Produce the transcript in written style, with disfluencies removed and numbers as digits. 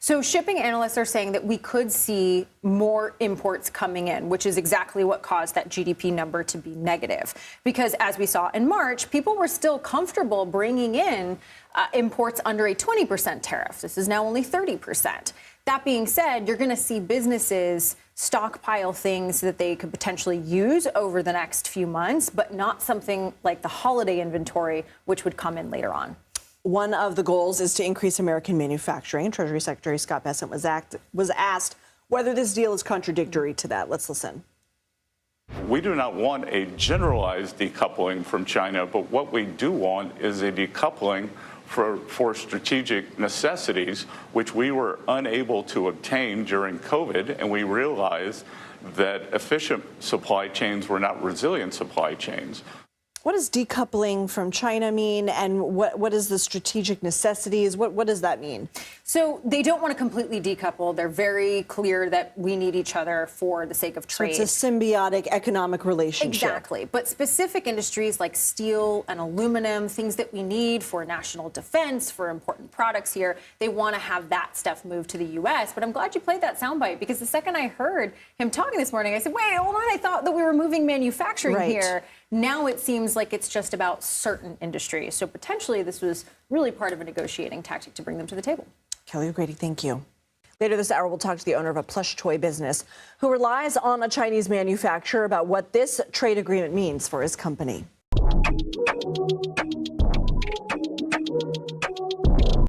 So shipping analysts are saying that we could see more imports coming in, which is exactly what caused that GDP number to be negative. Because as we saw in March, people were still comfortable bringing in imports under a 20% tariff. This is now only 30%. That being said, you're going to see businesses stockpile things that they could potentially use over the next few months, but not something like the holiday inventory, which would come in later on. One of the goals is to increase American manufacturing. Treasury Secretary Scott Bessent was asked whether this deal is contradictory to that. Let's listen. We do not want a generalized decoupling from China, but what we do want is a decoupling for strategic necessities, which we were unable to obtain during COVID, and we realized that efficient supply chains were not resilient supply chains. What does decoupling from China mean, and what is the strategic necessities? What does that mean? So they don't want to completely decouple. They're very clear that we need each other for the sake of trade. So it's a symbiotic economic relationship. Exactly. But specific industries like steel and aluminum, things that we need for national defense, for important products here, they want to have that stuff moved to the U.S. But I'm glad you played that soundbite, because the second I heard him talking this morning, I said, wait, hold on, I thought that we were moving manufacturing here. Now it seems like it's just about certain industries. So potentially this was really part of a negotiating tactic to bring them to the table. Kelly O'Grady, thank you. Later this hour, we'll talk to the owner of a plush toy business who relies on a Chinese manufacturer about what this trade agreement means for his company.